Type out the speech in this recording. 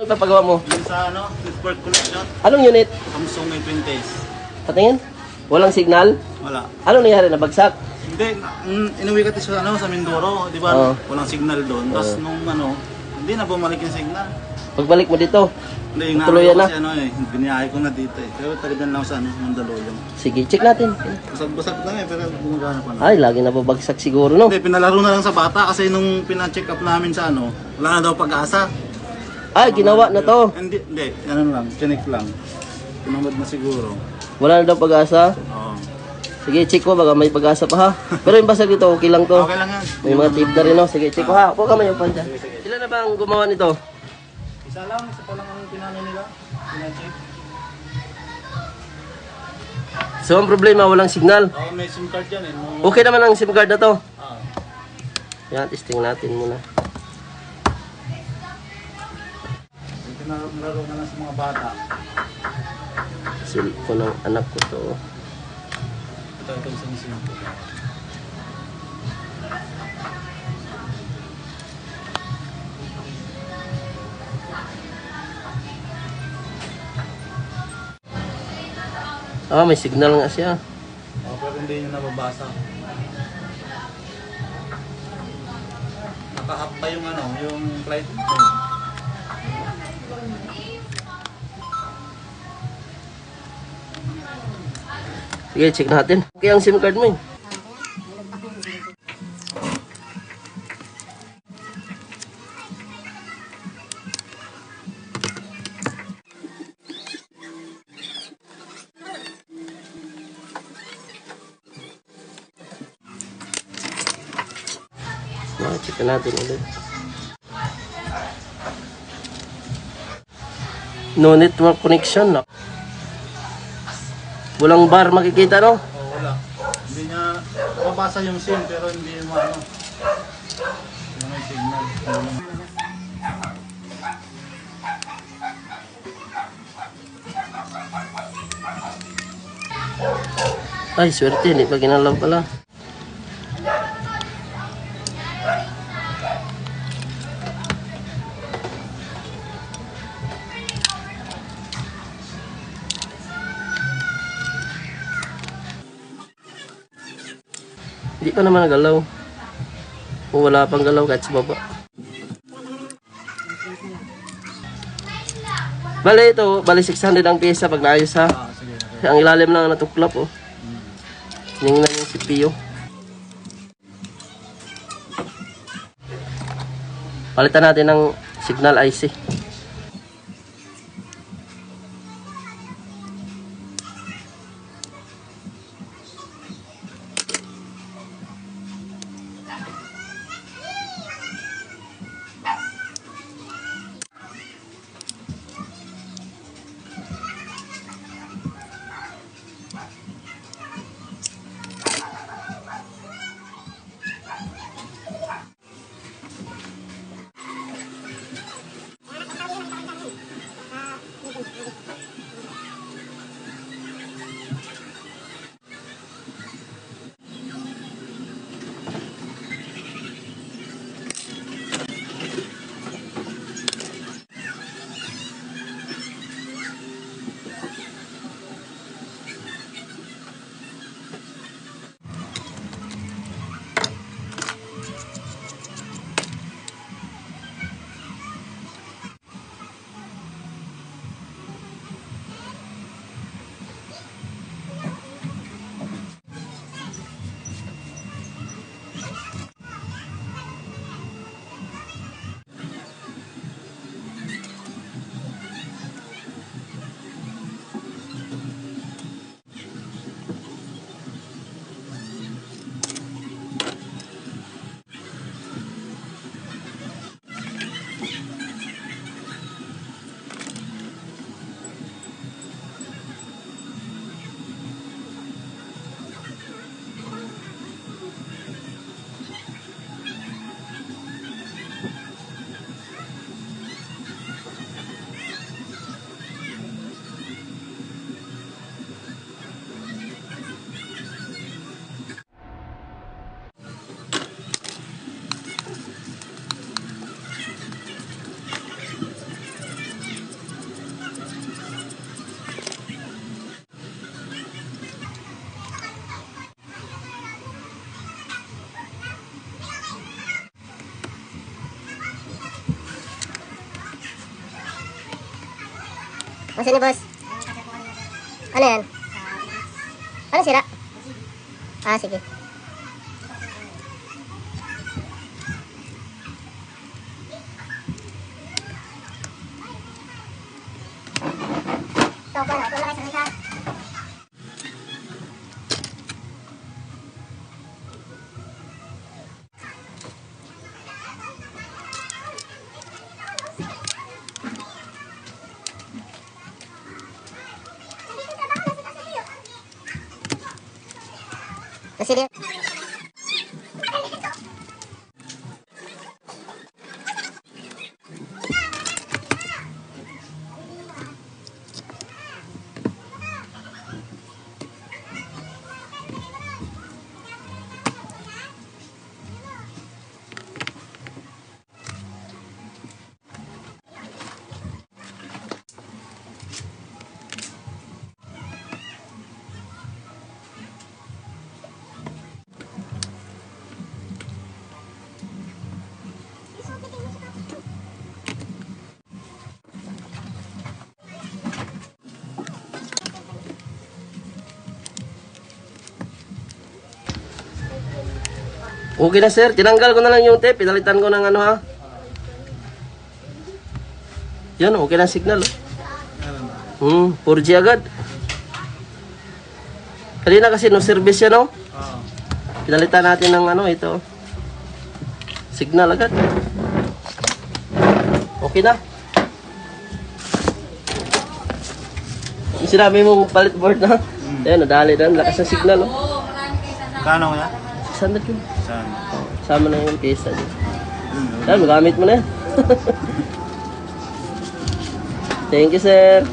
Ano papagawa mo? Yung sa Sport Collection, Anong unit? Samsung A20s. Patingin? Walang signal? Wala. Ano nangyari? Nabagsak? Hindi, inuwi ka sa sa Mindoro, di ba? Oo. Walang signal doon. Tapos nung hindi na bumalik yung signal. Pagbalik mo dito? Hindi, nga Tuluyan na? kasi biniyahe ko na dito eh. Pero talagang lang sa Mandaluyong. Sige, check natin. Basag-basag lang pero gumagana pa na. Ay, lagi nababagsak siguro, no? Hindi, pinalaro na lang sa bata kasi nung pina-check up namin sa wala na daw pag-asa. Ay, ginawa na to. Hindi, lang, chinik lang. Pinamad na siguro. Wala na daw pag-asa. Oo. Sige, check mo, baka may pag-asa pa ha. Pero yung basag dito, okay lang to. Okay lang yan. May mga tip na rin, no? Sige, check ko ha. Huwag ka may upan dyan. Sila na ba ang gumawa nito? Isa pa lang ang pinano nila. Pina-check. So, ang problema, walang signal. Oo, may SIM card yan eh. Okay naman ang SIM card na to. Ah. Yan, testing natin muna. Pinalaro na lang sa mga bata. Cellphone ng anak ko to. Ito sa SIM ko. Ah, may signal nga siya. Oh, pero hindi nyo nababasa. Naka-up pa yung yung flight. Sige, check natin. Okay ang SIM card mo eh. Check natin ulit. No network connection, no? Walang bar makikita, no? Oh, wala. Hindi niya mabasa yung SIM pero hindi mo Yung may signal. Ay, swerte, hindi pa ginalaw pala. Hindi pa naman nagalaw. O wala pang galaw kahit sa baba. Bale ito, bale 600 ang pyesa pag naayos ha. Sige. Ang ilalim lang natuklap oh. Tingnan yung CPU. Palitan natin ng signal IC. Masa ni boss? Ano yan? Ano sira? Ah, sige. Ito pa na, ito lang sa isa. Kasi dia. Okay na sir, tinanggal ko na lang yung tape, pinalitan ko ng ano ha. Yan, okay na signal. Oh. 4G agad. Kanina kasi no service yan oh. Pinalitan natin ng ano ito. Signal agad. Okay na. Yung sinabi mo palit board na. Ayan, nadali na. Lakas ng signal oh. Kano nga? 600 yun. Saan? Sama na yung case. Yan, magamit mo na yan. Thank you, sir.